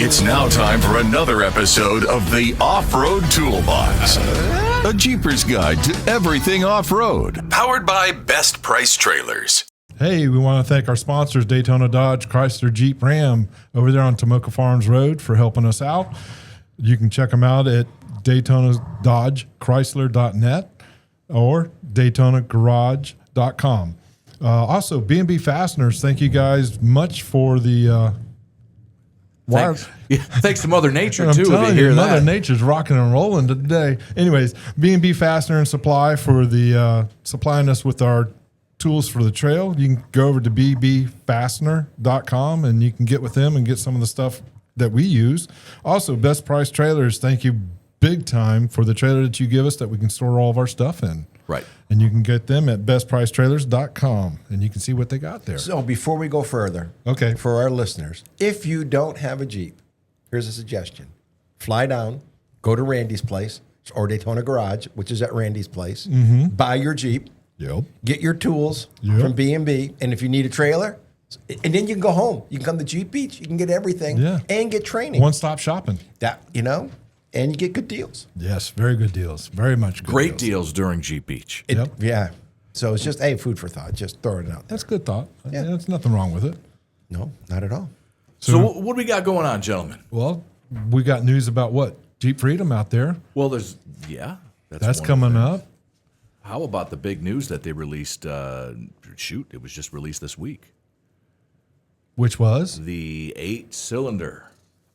It's now time for another episode of the Off-Road Toolbox. A Jeepers guide to everything off-road. Powered by Best Price Trailers. Hey, we want to thank our sponsors, Daytona Dodge, Chrysler, Jeep, Ram, over there on Tomoka Farms Road for helping us out. You can check them out at DaytonaDodgeChrysler.net or DaytonaGarage.com. Also, B&B Fasteners, thank you guys much for the Thanks to Mother Nature, I'm too, to telling hear you, that. Mother Nature's rocking and rolling today. Anyways, B&B Fastener and Supply for the supplying us with our tools for the trail. You can go over to bbfastener.com and you can get with them and get some of the stuff that we use. Also, Best Price Trailers, thank you big time for the trailer that you give us that we can store all of our stuff in. Right. And you can get them at bestpricetrailers.com and you can see what they got there. So before we go further, Okay. for our listeners, if you don't have a Jeep, here's a suggestion. Fly down, go to Randy's place or Daytona Garage, which is at Randy's place, buy your Jeep, Yep. get your tools Yep. from B&B, and if you need a trailer, and then you can go home. You can come to Jeep Beach, you can get everything and get training. One-stop shopping. And you get good deals. Yes, very good deals. Very much good Great deals during Jeep Beach. Yep. Yeah. So it's just, food for thought. Just throwing it out there. That's good thought. Yeah. There's nothing wrong with it. No, not at all. So what do we got going on, gentlemen? Well, we got news about what? Jeep Freedom out there. Well, that's That's one coming thing. up. How about the big news that they released? It was just released this week. Which was? The 8-cylinder.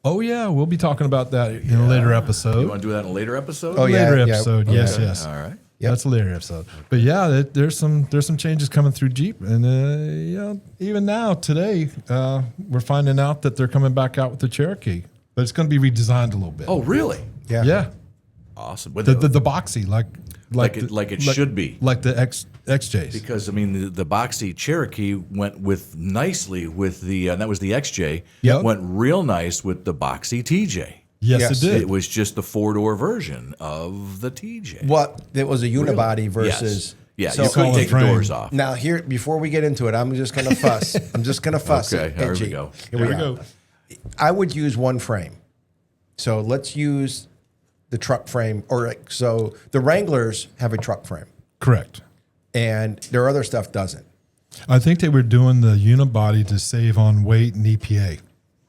Oh, yeah. We'll be talking about that in a later You episode. want to do that in a later episode? Oh, yeah. Later episode. Okay. Yes. All right. Yep. That's a later episode. But yeah, there's some changes coming through Jeep. And even now, today, we're finding out that they're coming back out with the Cherokee. But it's going to be redesigned a little bit. Oh, really? Yeah. Yeah. Awesome. The Boxy, like it should be. Like the XJs. Because, I mean, the Boxy Cherokee went nicely with the, that was the XJ, Yep. went real nice with the Boxy TJ. Yes, it did. It was just the 4-door version of the TJ. What? It was a unibody versus... Yes. So- You couldn't take the Frame. doors off. Now, here, before we get into it, I'm just going to fuss. Okay, at here we Jeep. go. Here we go. I would use one frame. So let's use the truck frame. So the Wranglers have a truck frame, Correct. and their other stuff doesn't. I think they were doing the unibody to save on weight and EPA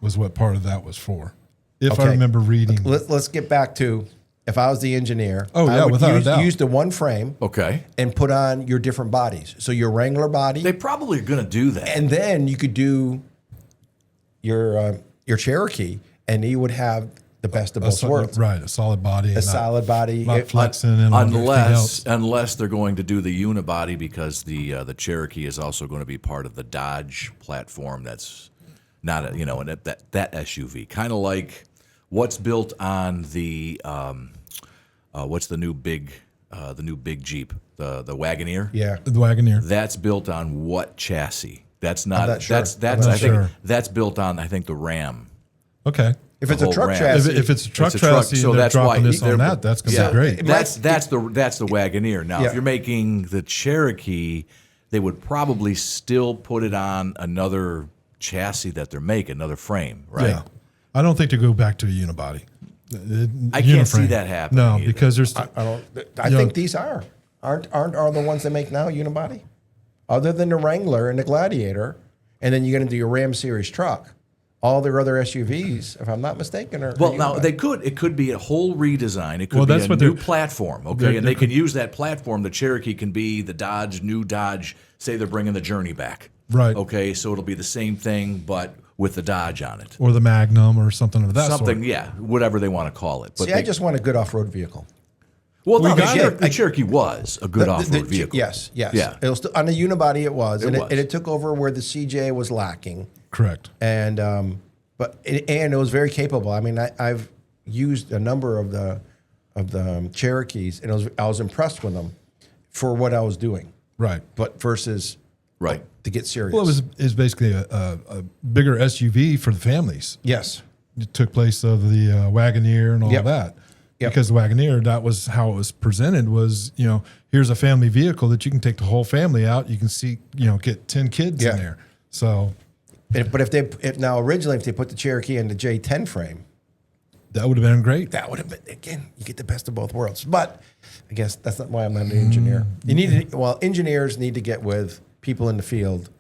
was what part of that was for. If I Okay. remember reading. Let's get back to, if I was the engineer, Oh, yeah, I would without a doubt. use the one frame Okay. and put on your different bodies. So your Wrangler body, They probably are going to do that. and then you could do your Cherokee, and you would have the best of both worlds. Right, a solid body. A solid body. Not flexing and everything else. Unless they're going to do the unibody, because the Cherokee is also going to be part of the Dodge platform. That's not that SUV, kind of like what's built on the what's the new big Jeep, the Wagoneer. Yeah. The Wagoneer. That's built on what chassis? That's not. not sure. That's I'm not I think sure. that's built on the Ram. Okay. If The it's a whole truck Ram. chassis, If it's a truck It's a truck, chassis so and they're that's why dropping this on they're- that, that's going to Yeah. be great. That's the Wagoneer. Now, Yeah. if you're making the Cherokee, they would probably still put it on another chassis that they're making, another frame, right? Yeah. I don't think to go back to a unibody. I can't see Uniframe. that happening No, either. because there's I Yeah. think these aren't the ones they make now unibody, other than the Wrangler and the Gladiator, and then you're going to do your Ram Series truck. All their other SUVs, if I'm not mistaken, are Well, now unibody. it could be a whole redesign. It could Well, be that's a what new they're- platform, okay? they're- And they can use that platform. The Cherokee can be the new Dodge. Say they're bringing the Journey back, Right. Okay, so it'll be the same thing, but with the Dodge on it. or the Magnum or something of that Something, sort. yeah, whatever they want to call it. But See, I just want a good off-road vehicle. well, no, got it. the Cherokee was a good off-road The- vehicle. Yes. Yeah. It was on the unibody. It was, It and was. it took over where the CJ was lacking, Correct. and it was very capable. I mean, I've used a number of the Cherokees, and I was impressed with them for what I was doing. Right. But versus Right. to get serious. Well, it was basically a bigger SUV for the families. Yes. It took place of the Wagoneer and all Yep. that. Yep. Because the Wagoneer, that was how it was presented was, here's a family vehicle that you can take the whole family out. You can see, get 10 kids Yeah. in there. So But now originally if they put the Cherokee in the J10 frame, That would have been great. that would have been, again, you get the best of both worlds. But I guess that's not why I'm not an engineer. You need to, engineers need to get with people in the field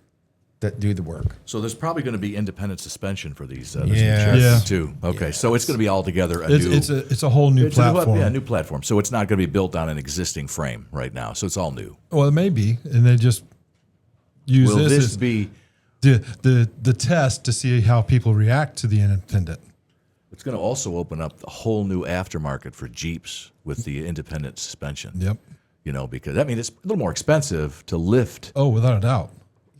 that do the work. So there's probably going to be independent suspension for these this new Yes. Cherokee Yeah. too. Okay, so it's going to be altogether It's a whole new it's a new- platform. yeah, new platform. So it's not going to be built on an existing frame right now. So it's all new. Well, it may be, and they just use Will this this as be? the test to see how people react to the independent. It's going to also open up a whole new aftermarket for Jeeps with the independent suspension. Yep. You know, because I mean it's a little more expensive to lift. Oh, without a doubt.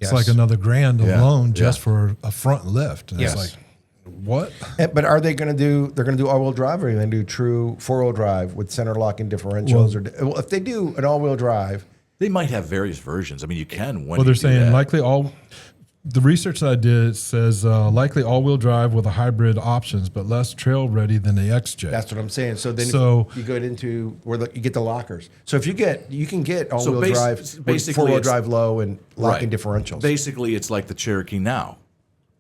Yes. It's like another grand Yeah. alone just Yeah. for a front lift. And Yes. It's like, what? But are they going to do? They're going to do all-wheel drive, or are they going to do true four-wheel drive with center locking differentials? Or if they do an all-wheel drive, They might have various versions. I mean, you can. Well, they're saying likely all. The research that I did says likely all-wheel drive with a hybrid options, but less trail-ready than the XJ. that's what I'm saying. So then So- if you go into where you get the lockers. So if you can get all-wheel drive with basically four-wheel it's- drive low and locking differentials. Basically, it's like the Cherokee now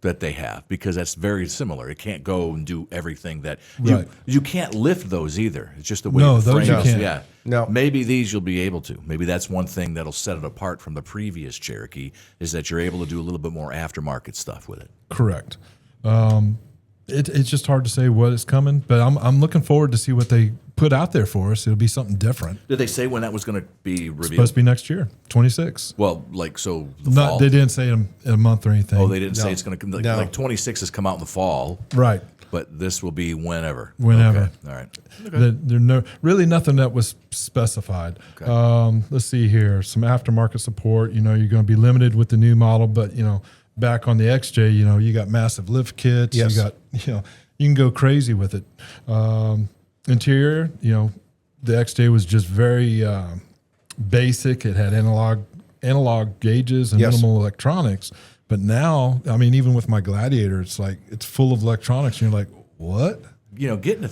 that they have because that's very similar. It can't go and do everything that Right. you can't lift those either. It's just the way No, the those frame you is. can't. Yeah. No. Maybe these you'll be able to. Maybe that's one thing that'll set it apart from the previous Cherokee is that you're able to do a little bit more aftermarket stuff with it. Correct. It's just hard to say what is coming, but I'm looking forward to see what they put out there for us. It'll be something different. Did they say when that was going to be revealed? Supposed to be next year, 26. Well, like so the fall. Not they didn't say in a month or anything. Oh, they didn't say it's going to No. like 26 has come out in the fall, Right. but this will be whenever. Whenever. Okay. All right. There's really nothing that was specified. Let's see here. Some aftermarket support. You're going to be limited with the new model, but back on the XJ, you got massive lift kits. Yes. You got you can go crazy with it. Interior, the XJ was just very basic. It had analog gauges and Yes. minimal electronics. But now, I mean, even with my Gladiator, it's like it's full of electronics. And you're like, what? Getting to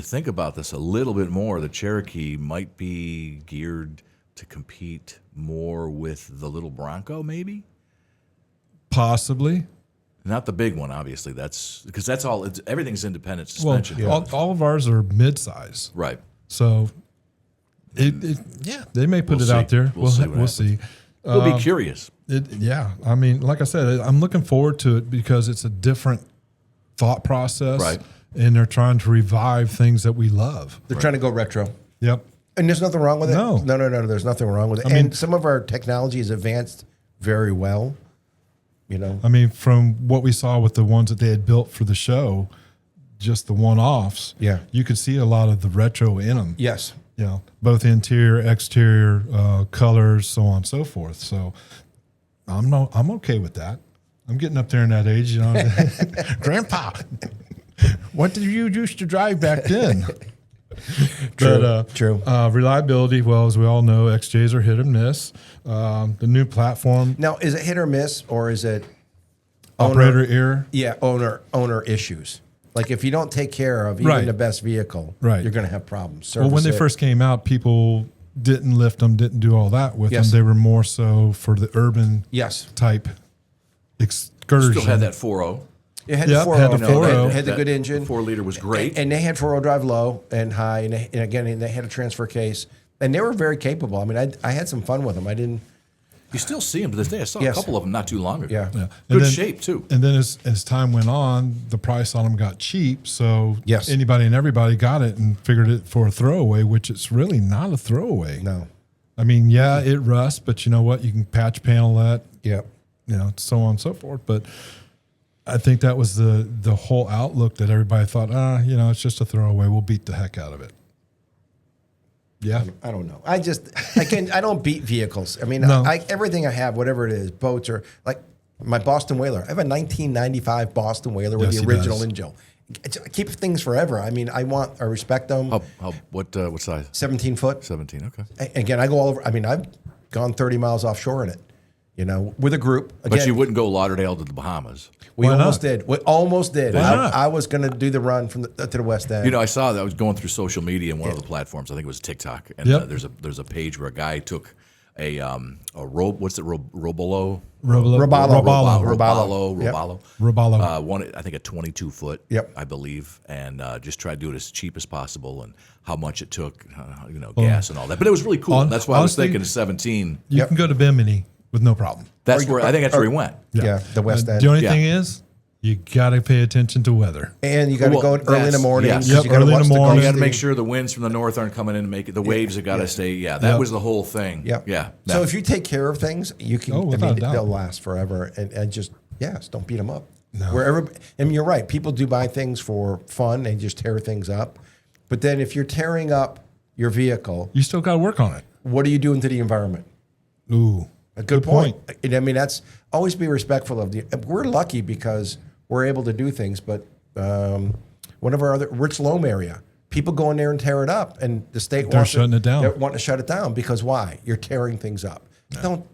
think about this a little bit more, the Cherokee might be geared to compete more with the little Bronco, maybe Possibly. not the big one. Obviously, that's because that's all. Everything's independent Well, suspension, all of ours are mid-size. right? So, they may put We'll it out see. there. We'll see what happens. see. We'll be curious. I mean, like I said, I'm looking forward to it because it's a different thought process, Right. And they're trying to revive things that we love. They're trying to go retro. Yep. And there's nothing wrong with it. No. No. There's nothing wrong with it. And some of our technology is advanced very well. I mean, from what we saw with the ones that they had built for the show, just the one-offs. Yeah. You could see a lot of the retro in them. Yes. Both interior, exterior, colors, so on and so forth. So I'm okay with that. I'm getting up there in that age, Grandpa, what did you used to drive back then? True. Reliability, well, as we all know, XJs are hit or miss. The new platform, Now, is it hit or miss, or is it operator error. Yeah, owner issues. Like if you don't take care of even Right. the best vehicle, Right. you're going to have problems. Well, when they Service it. first came out, people didn't lift them, didn't do all that with Yes. them. They were more so for the urban Yes. type excursion. Still had that 4.0. It had Yep, the 4.0. had the 4.0. It had the good engine. 4-liter was great. And they had 4.0 drive low and high. And again, they had a transfer case. And they were very capable. I mean, I had some fun with them. I didn't. You still see them to this day. I saw Yes. a couple of them not too long ago. Yeah. Yeah. Good And then- shape too. And then as time went on, the price on them got cheap. So Yes. anybody and everybody got it and figured it for a throwaway, which it's really not a throwaway. No. I mean, yeah, it rusts, but you know what? You can patch panel that, Yep. so on and so forth. But I think that was the whole outlook that everybody thought, it's just a throwaway. We'll beat the heck out of it. Yeah. I don't know. I don't beat vehicles. I mean, No. everything I have, whatever it is, boats or like my Boston Whaler. I have a 1995 Boston Whaler with Yes, the he original does. engine. I keep things forever. I mean, I respect them. What size? 17 foot. 17. Okay. Again, I go all over. I mean, I've gone 30 miles offshore in it, with a group. Again, But you wouldn't go Lauderdale to the Bahamas. we Why almost not? did. We almost did. Why not? I was going to do the run from to the West End. I saw that. I was going through social media and one of the platforms. I think it was TikTok, and Yep. there's a page where a guy took what's it, Robalo? Robalo. One, I think a 22-foot, Yep. I believe, and just try to do it as cheap as possible, and how much it took, gas and all that. But it was really cool. That's why I was honestly, thinking of 17. You can go to Bimini with no problem. That's where I think that's where he went. Yeah, the West End. The only Yeah. thing is, you got to pay attention to weather. And you got to Well, go early in the that's- morning. yes. 'cause Yep, you gotta early in watch the morning. You got to Gulf make Stream. sure the winds from the north aren't coming in and make it. The waves have got to stay. Yeah, that Yep. was the whole thing. Yep. Yeah. So if you take care of things, you can. Oh, without a doubt. They'll last forever, and just don't beat them up. Wherever, and you're right. People do buy things for fun and just tear things up, but then if you're tearing up your vehicle, You still got to work on it. what are you doing to the environment? Ooh, A good point. And I mean, that's always be respectful of the. We're lucky because we're able to do things, but one of our other Rich Loam area, people go in there and tear it up, and the state They're wants shutting it down. They want to shut it down because why? You're tearing things up. No.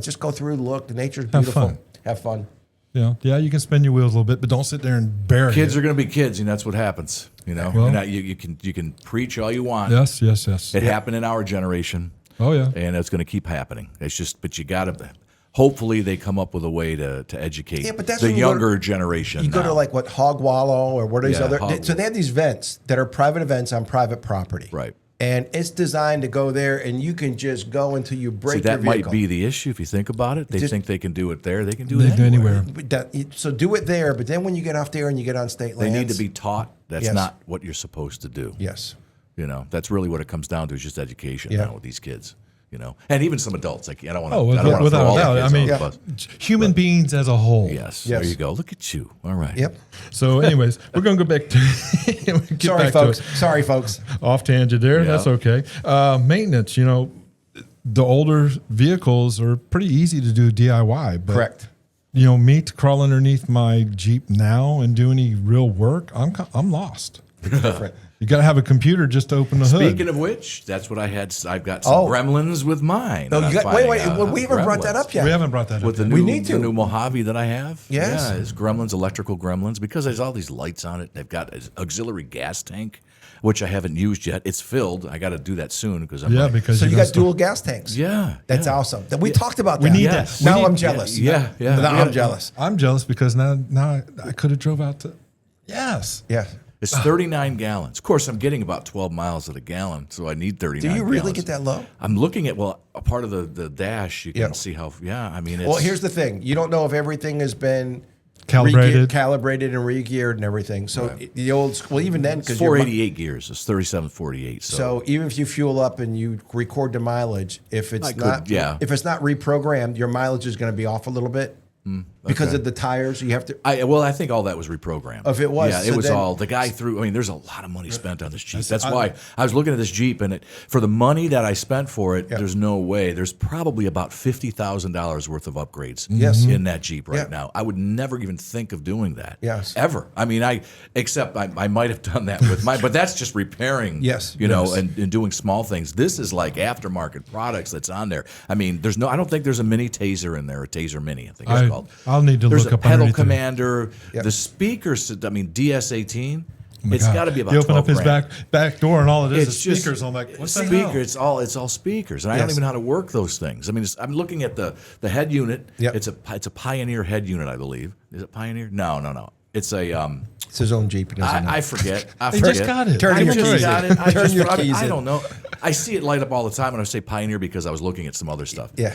Just go through, look. The nature's beautiful. fun. Have fun. Yeah, you can spin your wheels a little bit, but don't sit there and bury kids it. are going to be kids, and that's what happens. Well- You can preach all you want. Yes. It happened in our generation. Oh, yeah. And it's going to keep happening. It's just, but you got to. Hopefully, they come up with a way to educate Yeah, but that's the when you go to- younger generation. You go to now. like what Hog Wallow or what are these Yeah, other? Hog- So they have these events that are private events on private property. Right. And it's designed to go there, and you can just go until you break See, that your vehicle. might be the issue if you think about it. They Just- think they can do it there. They can do They it do anywhere. anywhere. So do it there, but then when you get off there and you get on state They lands, need to be taught. That's Yes. not what you're supposed to do. Yes. That's really what it comes down to is just education Yeah. now with these kids. And even some adults. Like I don't want to. Oh, I don't want to throw without all a doubt. the I kids mean, on the bus. human beings as a whole. Yes. Yes. There you go. Look at you. All right. Yep. So, anyways, we're going to go back to get Sorry, back folks. to it. Sorry, folks. Off tangent there. Yeah. That's okay. Maintenance. The older vehicles are pretty easy to do DIY. But, Correct. Me to crawl underneath my Jeep now and do any real work, I'm lost. Different. You got to have a computer just to open the hood. Speaking of which, that's what I had. I've got some Oh. gremlins with mine. No, and you I'm got, wait. finding, Well, we haven't brought that gremlins. up yet. We haven't brought that With up. the yet. new, need to. the new Mojave that I have. Yes. Yeah, it's gremlins, electrical gremlins, because there's all these lights on it. They've got an auxiliary gas tank, which I haven't used yet. It's filled. I got to do that soon because I'm Yeah, like, because So you gotta got dual gas tanks. yeah. That's yeah. awesome. We talked about that. We need Yes. that. Now We I'm need- jealous. Yeah. Now We I'm gotta- jealous. I'm jealous because now I could have drove out to. Yes. Yeah. It's 39 gallons. Of course, I'm getting about 12 miles at a gallon, so I need 39 Do you really gallons. get that low? I'm looking at, a part of the dash, you can Yeah. see how, I mean, it's. Well, here's the thing. You don't know if everything has been Calibrated. calibrated and re-geared and everything. So the old school, even then, It's because 488 gears. It's 3748. So even if you fuel up and you record the mileage, if it's I could- not yeah. if it's not reprogrammed, your mileage is going to be off a little bit because okay. of the tires. You have to. I think all that was reprogrammed. If it was, yeah, so it was then- all the guy threw. I mean, there's a lot of money spent on this Jeep. That's why I was looking at this Jeep, and for the money that I spent for it, there's no way. There's probably about $50,000 worth of upgrades. Yes. in that Jeep right Yeah. now. I would never even think of doing that. Yes. ever. I mean, I might have done that with mine, but that's just repairing. Yes. and doing small things. This is like aftermarket products that's on there. I mean, I don't think there's a mini Taser in there, a Taser Mini, I think it's called. I'll need to There's look a up pedal underneath it. commander. Yep. The speakers. I mean, DS18. my It's God. got to be about. You open up his 12 grand. back door and all it is It's is just speakers. I'm like, what's that? speaker? It's all speakers, and I don't Yes. even know how to work those things. I mean, I'm looking at the head unit. Yep. It's a Pioneer head unit, I believe. Is it Pioneer? No. It's a. It's his own Jeep. He doesn't know. I forget. I He forget. just got it. Turn I your just keys got in. it. I Turn just- your I- keys I in. don't know. I see it light up all the time when I say Pioneer because I was looking at some other stuff. Yeah.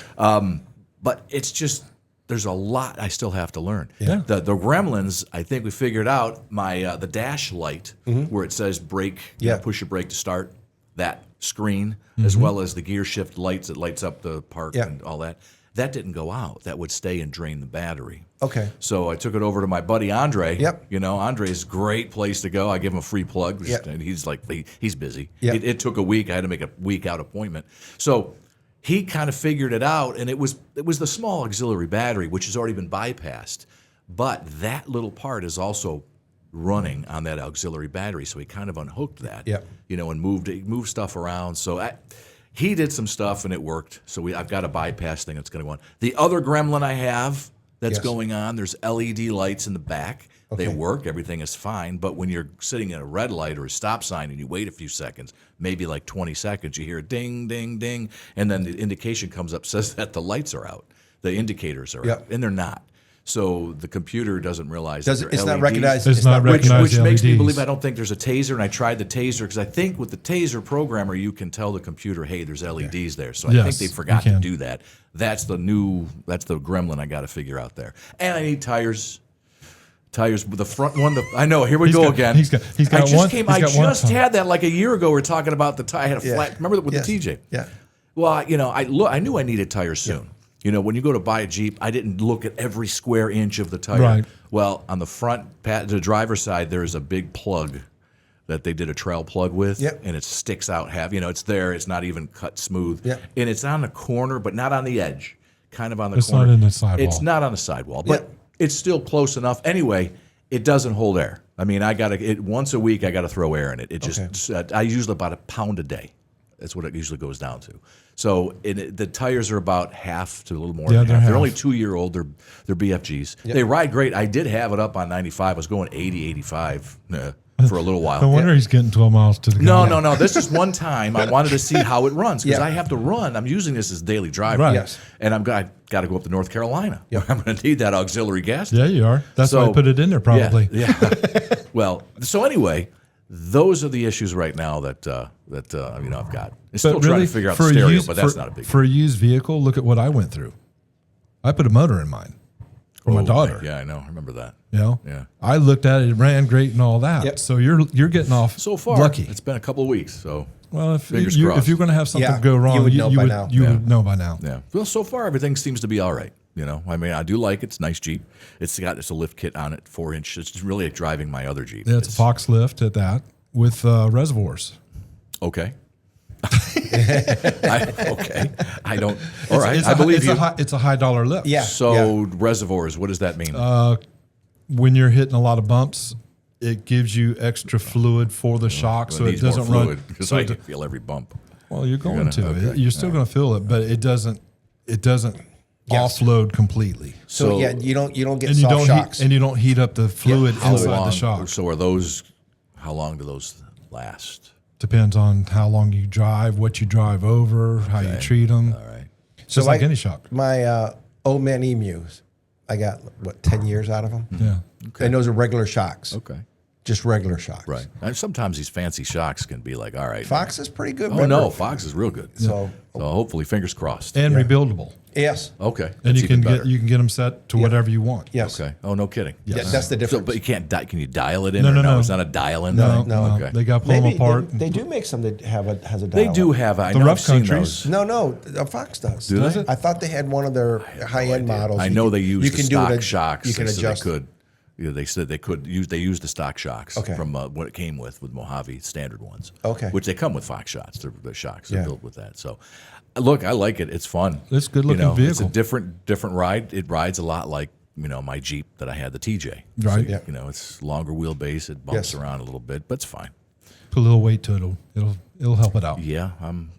But it's just there's a lot I still have to learn. Yeah. The gremlins, I think we figured out the dash light where it says brake, Yeah. push your brake to start, that screen, as well as the gear shift lights that lights up the park Yeah. and all that. That didn't go out. That would stay and drain the battery. Okay. So I took it over to my buddy Andre. Yep. Andre's a great place to go. I give him a free plug. Yep. And he's like, he's busy. Yep. It took a week. I had to make a week out appointment. So he kind of figured it out, and it was the small auxiliary battery, which has already been bypassed. But that little part is also running on that auxiliary battery. So he kind of unhooked that. Yep. And moved stuff around. So he did some stuff and it worked. So I've got a bypass thing that's going to go on. The other gremlin I have that's Yes. going on, there's LED lights in the back They work, everything is fine. But when you're sitting at a red light or a stop sign and you wait a few seconds, maybe like 20 seconds, you hear a ding, ding, ding, and then the indication comes up, says that the lights are out, the indicators are out, and they're not. So the computer doesn't realize It's that they're not LEDs. recognized. It's not recognized. Which makes me LEDs. believe I don't think there's a taser, and I tried the taser because I think with the taser programmer you can tell the computer, hey, there's LEDs there. So I think Yes, they forgot you to can. do that. That's the gremlin I got to figure out there. And I need tires. Tires, the front one. I know. Here we go again. He's got I just one. came. He's I got one just tire. had that like a year ago. We were talking about the tire. I had a flat. Remember with the TJ? Yeah. Well, I knew I needed tires soon. You know, when you go to buy a Jeep, I didn't look at every square inch of the tire. Right. Well, on the front, the driver's side, there is a big plug that they did a trail plug with, and it sticks out half. You know, it's there. It's not even cut smooth, and it's on the corner, but not on the edge. Kind of on the corner. It's not in the sidewall. It's not on the sidewall, but it's still close enough. Anyway, it doesn't hold air. I mean, once a week I got to throw air in it. It just I usually about a pound a day. That's what it usually goes down to. So the tires are about half to a little more than half. They're only 2-year-old. They're BFGs. They ride great. I did have it up on 95. I was going 80, 85 for a little while. No wonder he's getting 12 miles to the gallon. No. This is one time I wanted to see how it runs because I have to run. I'm using this as daily driving. Right. Yes. And I got to go up to North Carolina. I'm going to need that auxiliary gas. Yeah, you are. That's why I put it in there probably. Yeah. Well, so anyway, those are the issues right now that I've got. I'm still trying to figure out the stereo, but that's not a big deal. For a used vehicle, look at what I went through. I put a motor in mine for my daughter. Yeah, I know. I remember that. You know? Yeah. I looked at it, it ran great and all that. Yep. So you're getting off So far, lucky. it's been a couple of weeks, so Well, if fingers you're crossed. going to have something Yeah, go wrong, you would know by now. You would know by now. yeah. Well, so far everything seems to be all right. You know, I mean, I do like it. It's a nice Jeep. It's a lift kit on it, 4-inch. It's really like driving my other Jeep. Yeah, it's a Fox lift at that with reservoirs. Okay. Okay. I don't. All right. I believe you. It's a high dollar lift. Yeah. So reservoirs. What does that mean? When you're hitting a lot of bumps, it gives you extra fluid for the shock, so it needs more doesn't fluid run. because So I it, can feel every bump. well, you're going to. okay. You're still going to feel it, but it doesn't. It doesn't offload completely. So you don't get And you soft don't shocks. and you don't heat up the fluid How inside long? the shock. So are those? How long do those last? Depends on how long you drive, what you drive over, how you treat them. All right. Just like any shock. My old man emus, I got 10 years out of them. Yeah. And those are regular shocks. Okay. Just regular shocks. Right. And sometimes these fancy shocks can be like, all right. Fox is pretty good. Oh no, Fox is real good. So hopefully, fingers crossed. And rebuildable. yes. Okay. And That's you can even better. get them set to whatever you want. Yes. Okay. Oh, no kidding. Yeah, that's the So, difference. but you can't. Can you dial it in? No, or no, no. It's not a dial-in. No, thing? no. Okay. They got to pull them Maybe apart. they do make some that has a dial. They do have. I The know rough I've seen countries. those. No, Fox does. Do they? I thought they had one of their high-end models. I know they use you the can do stock it. shocks. You can They said adjust. They could. Yeah, they said they could use. They use the stock shocks Okay. from what it came with Mojave standard ones. Okay. Which they come with Fox shots. They're shocks. They're Yeah. built with that. So, look, I like it. It's fun. It's a good-looking It's a vehicle. different ride. It rides a lot like my Jeep that I had, the TJ. Right. So, Yeah. it's longer wheelbase. It bumps Yes. around a little bit, but it's fine. Put a little weight to it. It'll help it out. Yeah, I'm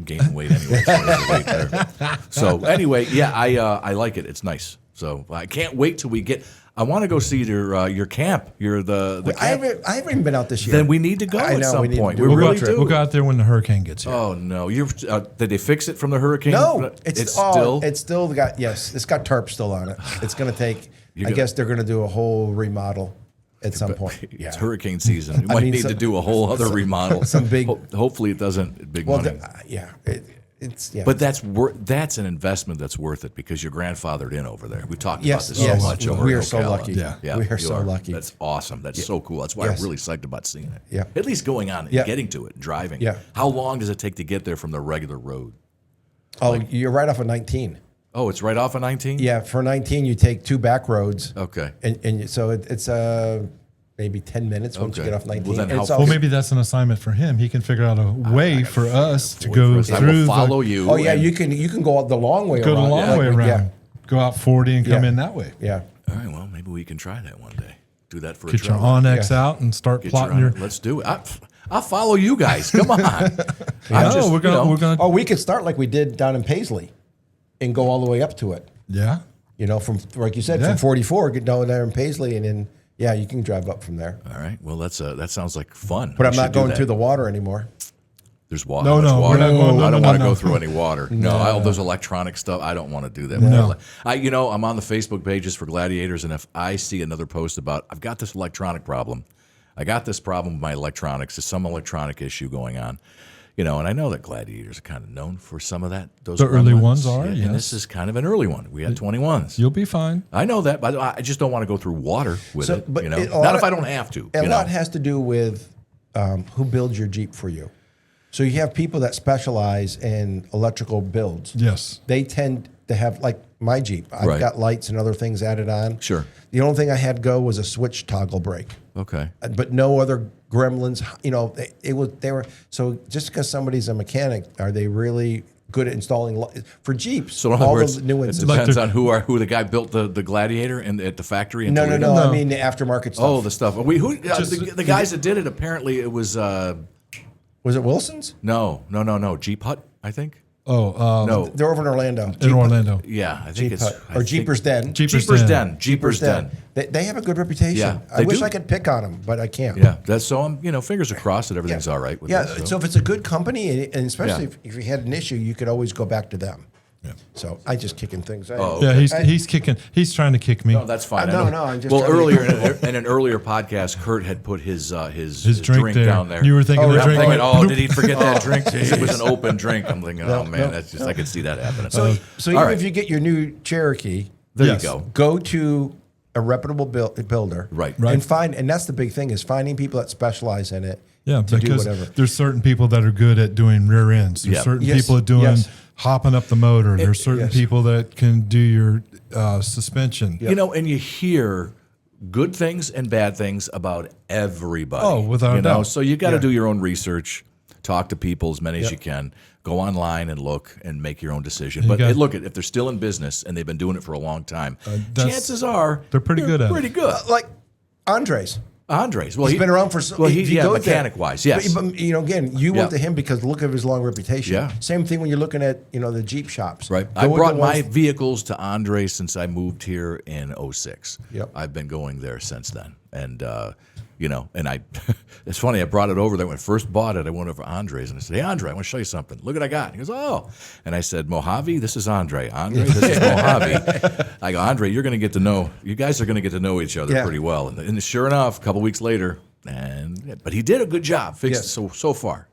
gaining weight anyway. So there's a weight there. So anyway, yeah, I like it. It's nice. So I can't wait till we get. I want to go see your camp. You're the I camp. haven't even been out this year. Then we need to go I at know, some we need to point. do We a road really trip. do. We'll go out there when the hurricane gets here. Oh no! Did they fix it from the hurricane? No, it's still got it's got tarp still on it. It's going to take. I guess they're going to do a whole remodel at some point. It's hurricane season. We might mean, need some- to do a whole other remodel. some big- Hopefully, it doesn't big Well, money. it's yeah. But that's an investment that's worth it because you're grandfathered in over there. We talked Yes, about this yes. so much over We in are so Ocala. lucky. Yeah, We are you so lucky. That's awesome. That's so cool. That's why Yes. I'm really psyched about seeing it. Yeah. At least going on, Yeah. getting to it, driving. Yeah. How long does it take to get there from the regular road? You're right off of 19. Oh, it's right off of 19? Yeah, for 19 you take 2 back roads. Okay. And so it's maybe 10 minutes once you Okay. get off 19. Well, then And how it's far- Well, also- maybe that's an assignment for him. He can figure out a way for us to I go will through. follow you. Oh yeah, and- you can go the long way Go around. the long way around. Yeah. Go out 40 and come Yeah. in that way. Yeah. All right, well, maybe we can try that one day. Do that for a Get your trail. Onyx out and start Get plotting your, your. Let's do it. I'll follow you guys. Come on. No, we're gonna. Oh, we could start like we did down in Paisley, and go all the way up to it. Yeah. You know, from like you said, from 44, get down there in Paisley, and then you can drive up from there. All right. Well, that sounds like fun. But I'm not going through the water anymore. There's water. No, How much no, water? we're not going. I don't want to no. go through any water. No, those electronic stuff. I don't want to do that. No. I'm on the Facebook pages for Gladiators, and if I see another post about I've got this electronic problem, I got this problem with my electronics. There's some electronic issue going on. And I know that Gladiators are kind of known for some of that. Those The early ones are, and yes. this is kind of an early one. We had 21s. You'll be fine. I know that, but I just don't want to go through water with it. But Not if I don't have to. A lot has to do with who builds your Jeep for you. So you have people that specialize in electrical builds. Yes. They tend to have, like my Jeep, I've got lights and other things added on. Sure. The only thing I had go was a switch toggle brake. Okay. But no other gremlins. They were so just because somebody's a mechanic, are they really good at installing for Jeeps? So in other words, the new ones. it depends on who the guy built the Gladiator at the factory. In No. Toledo? I mean the aftermarket stuff. Oh, the stuff. The guys that did it, apparently it was Was it Wilson's? no, Jeep Hut, I think. Oh, No. They're over in Orlando. in Orlando. Yeah, I think Jeep it's Hut. Or Jeepers Den. Jeepers Den. Jeepers Den. They have a good reputation. Yeah, I they wish do. I could pick on them, but I can't. Yeah, that's so I'm fingers are crossed that everything's all right with this. So if it's a good company, and especially if you had an issue, you could always go back to them. Yeah. So I just kicking things out. Oh, Yeah, he's kicking. He's trying to kick me. No, that's fine. No, I know. I'm just well, trying to earlier get in an earlier podcast, Kurt had put his drink there. down there. You were thinking And the I'm drink thinking, went did he forget that drink? It was an open drink. I'm thinking, that's just I could see that happening. So all even right. if you get your new Cherokee, There Yes. you go. go to a reputable builder, Right. and that's the big thing is finding people that specialize in it. Yeah, to do because whatever. there's certain people that are good at doing rear ends. There's Yeah. certain Yes, people at doing yes. hopping up the motor. There's certain yes. people that can do your suspension. And you hear good things and bad things about everybody. Oh, without a doubt. So you got to do your own research, talk to people as many as you can, go online and look and make your own decision. But got- look, if they're still in business and they've been doing it for a long time, that's- chances are they're pretty good at it. Pretty good. Like Andres. Andres, well, He's been around for. well, if you go there- mechanic wise, yes. But, again, you Yeah. went to him because look of his long reputation. Yeah. Same thing when you're looking at the Jeep shops. Right. Go I with brought the my ones- vehicles to Andre since I moved here in 06. Yep. I've been going there since then. And, and I, it's funny, I brought it over there when I first bought it. I went over to Andre's and I said, hey, Andre, I want to show you something. Look what I got. He goes, oh. And I said, Mojave, this is Andre. Andre, this is Mojave. I go, Andre, you guys are going to get to know each other Yeah. pretty well. And sure enough, a couple weeks later, but he did a good job. Fixed it so far.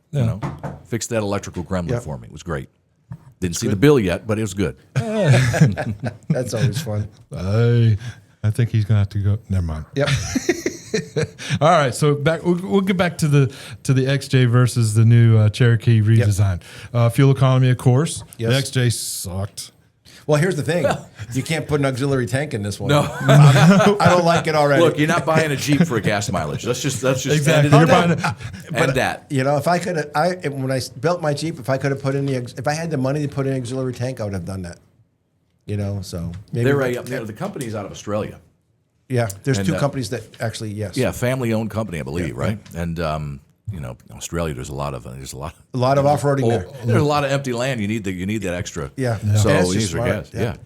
Fixed that electrical gremlin Yeah. for me. It was great. Didn't see the bill yet, but it was good. That's always fun. I think he's gonna have to go. Never mind. Yep. All right, so we'll get back to the XJ versus the new Cherokee redesign. Fuel economy, of course. Yes. The XJ sucked. Well, here's the thing: you can't put an auxiliary tank in this one. No. I don't like it already. Look, you're not buying a Jeep for a gas mileage. That's just Exactly. end it You're there. buying And that. if I could, when I built my Jeep, if I could have put in if I had the money to put in an auxiliary tank, I would have done that. So maybe The company's out of Australia. yeah. There's and, two companies that actually Yeah, family-owned company, I believe, right? And Australia, there's a lot of a lot of off-roading there. There's a lot of empty land. You need that extra. Yeah. So That's you just need smart. gas. Yeah.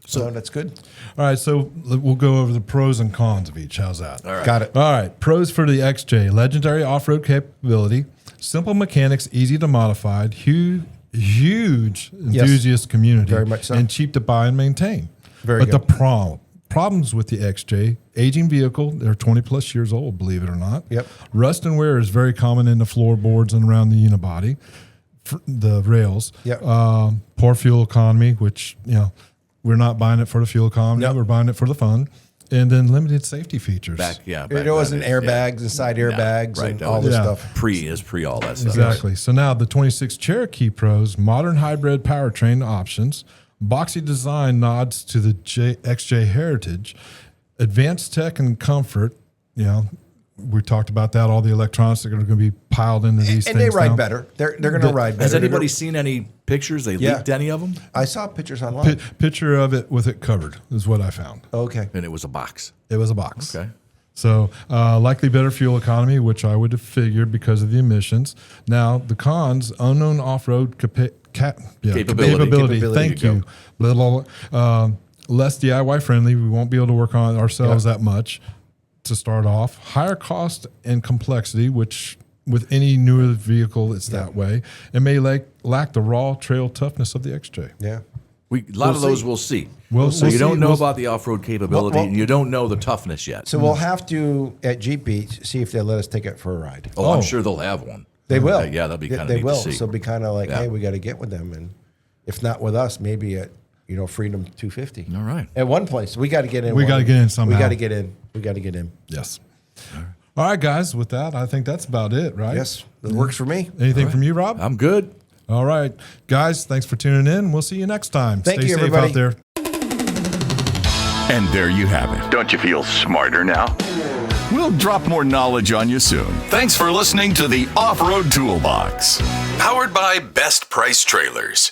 So that's good. All right, so we'll go over the pros and cons of each. How's that? All right. Got it. All right, pros for the XJ: legendary off-road capability, simple mechanics, easy to modify, huge enthusiast community, Very much so. and cheap to buy and maintain. Very but good. the problems with the XJ: aging vehicle, they're 20 plus years old, believe it or not. Yep. Rust and wear is very common in the floorboards and around the unibody, the rails. Yep. Poor fuel economy, which we're not buying it for the fuel economy. Nope. We're buying it for the fun. And then limited safety features. There wasn't airbags and side airbags right, and that all was- this Yeah. stuff. Pre all that stuff. Exactly. So now the 26 Cherokee Pros, modern hybrid powertrain options, boxy design nods to the XJ heritage, advanced tech and comfort. We talked about that. All the electronics that are going to be piled into these And things. they ride now. better. They're going to ride better. Has anybody seen any pictures? They Yeah. leaked any of them? I saw pictures online. Picture of it with it covered is what I found. Okay. And it was a box. It was a box. Okay. So likely better fuel economy, which I would have figured because of the emissions. Now the cons: unknown off-road capability. Capability. Thank There you you. Blah, blah, blah. less DIY friendly. We won't be able to work on it ourselves that much to start off. Higher cost and complexity, which with any newer vehicle, it's that way. It may lack the raw trail toughness of the XJ. Yeah. A lot of those we'll see. We'll so you see. don't know about the off-road capability, Well, and you don't know the toughness yet. So we'll have to, at Jeep Beach, see if they'll let us take it for a ride. I'm sure they'll have one. They will. Yeah, that'll be kind of They neat will. to see. So it'll be kind of like, Yeah. hey, we got to get with them. And if not with us, maybe at, Freedom 250. All right. At one place. We got to get in. We got to get in somehow. We got to get in. We got to get in. Yes. All right, guys. With that, I think that's about it, right? Yes. It works for me. Anything from you, Rob? I'm good. All right. Guys, thanks for tuning in. We'll see you next time. Thank Stay you, safe everybody. out there. And there you have it. Don't you feel smarter now? We'll drop more knowledge on you soon. Thanks for listening to the Off-Road Toolbox. Powered by Best Price Trailers.